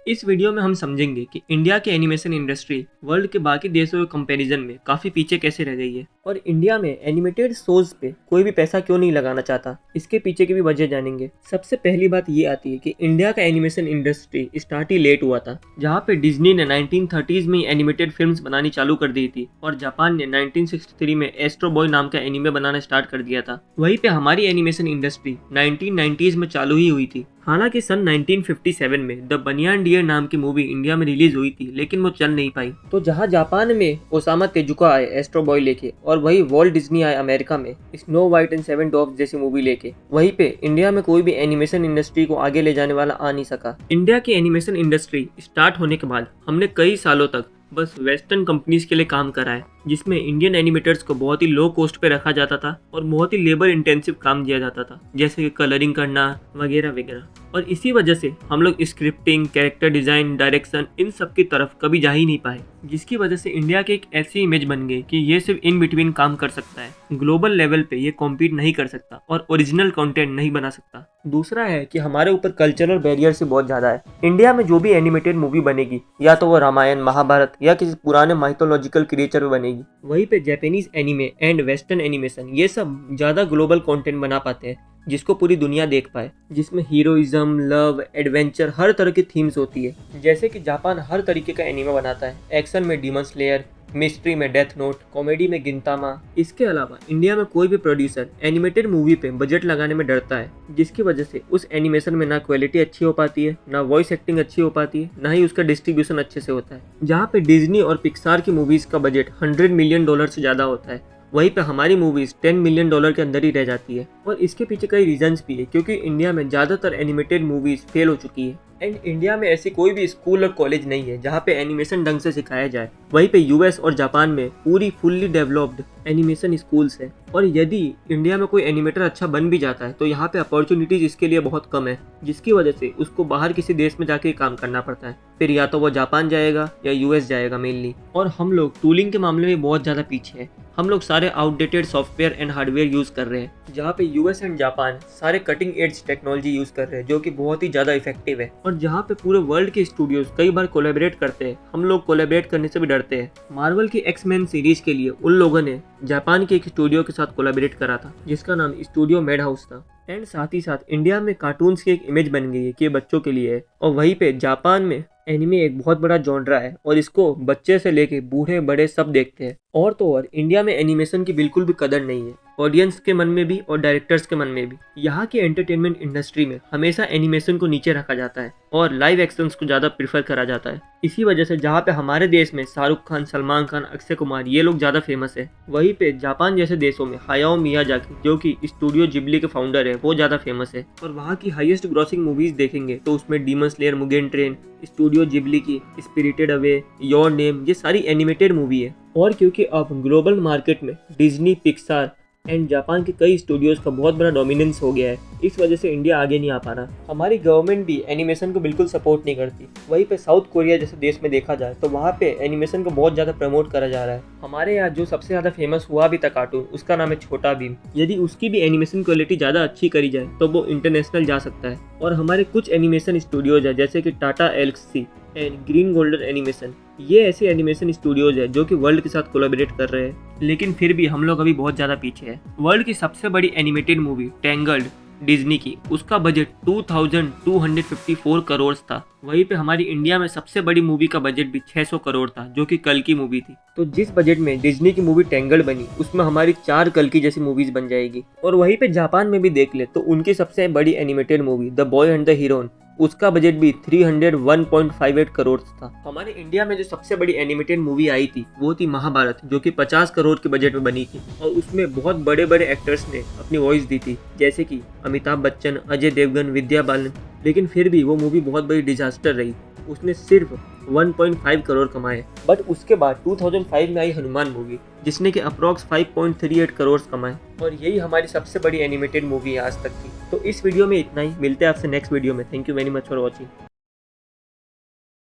इस वीडियो में हम समझेंगे कि इंडिया की एनिमेशन इंडस्ट्री वर्ल्ड के बाकी देशों के कंपैरिजन में काफ़ी पीछे कैसे रह गई है और इंडिया में एनिमेटेड शोज पे कोई भी पैसा क्यों नहीं लगाना चाहता, इसके पीछे की भी वजह जानेंगे। सबसे पहली बात ये आती है कि इंडिया का एनिमेशन इंडस्ट्री स्टार्ट ही लेट हुआ था, जहाँ पे डिज्नी ने 1930s में एनिमेटेड फिल्म्स बनानी चालू कर दी थी और जापान ने 1963 में एस्ट्रो बॉय नाम का एनिमे बनाना स्टार्ट कर दिया था। वहीं पे हमारी एनिमेशन इंडस्ट्री 1990s में चालू ही हुई थी। हालांकि सन 1957 में द बनियान डियर नाम की मूवी इंडिया में रिलीज हुई थी, लेकिन वो चल नहीं पाई। तो जहां जापान में ओसामा तेजुका आए एस्ट्रो बॉय लेके और वही वॉल्ट डिज्नी आए अमेरिका में snow white and seven dogs जैसी मूवी लेके, वहीं पे इंडिया में कोई भी एनिमेशन इंडस्ट्री को आगे ले जाने वाला आ नहीं सका। इंडिया की एनिमेशन इंडस्ट्री स्टार्ट होने के बाद हमने कई सालों तक बस वेस्टर्न कंपनीज के लिए काम करा है, जिसमें इंडियन एनिमेटर्स को बहुत ही लो कॉस्ट पे रखा जाता था और बहुत ही लेबर इंटेंसिव काम दिया जाता था, जैसे कि कलरिंग करना वगैरह वगैरह। और इसी वजह से हम लोग scripting, character design, direction in सब की तरफ कभी जा ही नहीं पाए, जिसकी वजह से इंडिया की एक ऐसी इमेज बन गई कि ये सिर्फ इन बिटवीन काम कर सकता है, ग्लोबल लेवल पे ये कॉम्पीट नहीं कर सकता और ओरिजिनल कंटेंट नहीं बना सकता। दूसरा है कि हमारे ऊपर कल्चरल बैरियर से बहुत ज्यादा है। इंडिया में जो भी एनिमेटेड मूवी बनेगी या तो वो रामायण, महाभारत या किसी पुराने माइथोलॉजिकल क्रिएचर पे बनेगी। वहीं पे Japanese anime and western animation ये सब ज्यादा ग्लोबल कंटेंट बना पाते हैं, जिसको पूरी दुनिया देख पाए, जिसमें हीरोइज्म, लव, एडवेंचर हर तरह की थीम्स होती है। जैसे कि जापान हर तरीके का एनिमे बनाता है, एक्शन में डीमन स्लेयर, मिस्ट्री में डेथ नोट, कॉमेडी में गिंतामा। इसके अलावा इंडिया में कोई भी प्रोड्यूसर एनिमेटेड मूवी पे बजट लगाने में डरता है, जिसकी वजह से उस एनिमेशन में ना क्वालिटी अच्छी हो पाती है, ना वॉइस एक्टिंग अच्छी हो पाती है, ना ही उसका डिस्ट्रीब्यूशन अच्छे से होता है। जहाँ पे डिज्नी और पिक्सार की मूवीज का बजट $100 मिलियन से ज्यादा होता है, वहीं पे हमारी मूवीज $10 मिलियन के अंदर ही रह जाती है। और इसके पीछे कई रीजंस भी है, क्योंकि इंडिया में ज्यादातर एनिमेटेड मूवीज फेल हो चुकी है एंड इंडिया में ऐसी कोई भी स्कूल और कॉलेज नहीं है जहाँ पे एनिमेशन ढंग से सिखाया जाए। वहीं पे यूएस और जापान में पूरी फुल्ली डेवलप्ड एनिमेशन स्कूल्स है, और यदि इंडिया में कोई एनिमेटर अच्छा बन भी जाता है तो यहाँ पे अपॉर्चुनिटीज इसके लिए बहुत कम है, जिसकी वजह से उसको बाहर किसी देश में जाके काम करना पड़ता है। फिर या तो वो जापान जाएगा या यूएस जाएगा मेनली। और हम लोग टूलिंग के मामले में बहुत ज़्यादा पीछे हैं। हम लोग सारे outdated software and hardware use कर रहे हैं, जहाँ पे यूएस एंड जापान सारे कटिंग एज टेक्नोलॉजी यूज़ कर रहे हैं, जो कि बहुत ही ज़्यादा इफेक्टिव है। और जहाँ पे पूरे वर्ल्ड के स्टूडियोज कई बार कोलैबोरेट करते हैं, हम लोग कोलैबोरेट करने से भी डरते हैं। मार्वल की एक्स-मैन सीरीज के लिए उन लोगों ने जापान के एक स्टूडियो के साथ कोलैबोरेट करा था, जिसका नाम स्टूडियो मैडहाउस था। एंड साथ ही साथ इंडिया में कार्टून्स की एक इमेज बन गई है कि ये बच्चों के लिए है, और वहीं पे जापान में एनिमे एक बहुत बड़ा जॉनरा है और इसको बच्चे से लेके बूढ़े बड़े सब देखते हैं। और तो और इंडिया में एनिमेशन की बिल्कुल भी कदर नहीं है, ऑडियंस के मन में भी और डायरेक्टर्स के मन में भी। यहाँ की एंटरटेनमेंट इंडस्ट्री में हमेशा एनिमेशन को नीचे रखा जाता है और लाइव एक्शंस को ज़्यादा प्रीफर करा जाता है। इसी वजह से जहाँ पे हमारे देश में शाहरुख खान, सलमान खान, अक्षय कुमार ये लोग ज़्यादा फेमस है, वहीं पे जापान जैसे देशों में हायाओ मियाजाकी, जो कि स्टूडियो जिबली के फाउंडर है, वो ज़्यादा फेमस है। और वहाँ की हाईएस्ट ग्रॉसिंग मूवीज देखेंगे तो उसमें demon slayer, Mugen train, studio Ghibli की स्पिरिटेड अवे, योर नेम, ये सारी एनिमेटेड मूवी है। और क्योंकि अब ग्लोबल मार्केट में डिज्नी, पिक्सार एंड जापान के कई स्टूडियोज का बहुत बड़ा डोमिनेंस हो गया है, इस वजह से इंडिया आगे नहीं आ पा रहा। हमारी गवर्नमेंट भी एनिमेशन को बिल्कुल सपोर्ट नहीं करती। वहीं पे साउथ कोरिया जैसे देश में देखा जाए तो वहाँ पे एनिमेशन को बहुत ज़्यादा प्रमोट करा जा रहा है। हमारे यहाँ जो सबसे ज़्यादा फेमस हुआ भी था कार्टून, उसका नाम है छोटा भीम। यदि उसकी भी एनिमेशन क्वालिटी ज़्यादा अच्छी करी जाए तो वो इंटरनेशनल जा सकता है। और हमारे कुछ एनिमेशन स्टूडियोज है, जैसे कि Tata Elxsi and green golden animation, ये ऐसे एनिमेशन स्टूडियोज है जो कि वर्ल्ड के साथ कोलैबोरेट कर रहे हैं। लेकिन फिर भी हम लोग अभी बहुत ज़्यादा पीछे हैं। वर्ल्ड की सबसे बड़ी एनिमेटेड मूवी टैंगल्ड डिज्नी की, उसका बजट 2254 करोड़ था। वहीं पे हमारी इंडिया में सबसे बड़ी मूवी का बजट भी 600 करोड़ था, जो कि कल की मूवी थी। तो जिस बजट में डिज्नी की मूवी टैंगल्ड बनी, उसमें हमारी 4 कल की जैसी मूवीज बन जाएगी। और वहीं पे जापान में भी देख ले तो उनकी सबसे बड़ी animated movie the boy and the heroine, उसका बजट भी 301.58 करोड़ था। हमारे इंडिया में जो सबसे बड़ी एनिमेटेड मूवी आई थी वो थी महाभारत, जो कि 50 करोड़ के बजट में बनी थी, और उसमें बहुत बड़े बड़े एक्टर्स ने अपनी वॉइस दी थी, जैसे कि अमिताभ बच्चन, अजय देवगन, विद्या बालन। लेकिन फिर भी वो मूवी बहुत बड़ी डिजास्टर रही, उसने सिर्फ 1.5 करोड़ कमाए। बट उसके बाद 2005 में आई हनुमान मूवी, जिसने कि अप्रॉक्स 5.38 करोड़ कमाए, और यही हमारी सबसे बड़ी एनिमेटेड मूवी है आज तक की। तो इस वीडियो में इतना ही, मिलते हैं आपसे नेक्स्ट वीडियो में। Thank you very much for watching.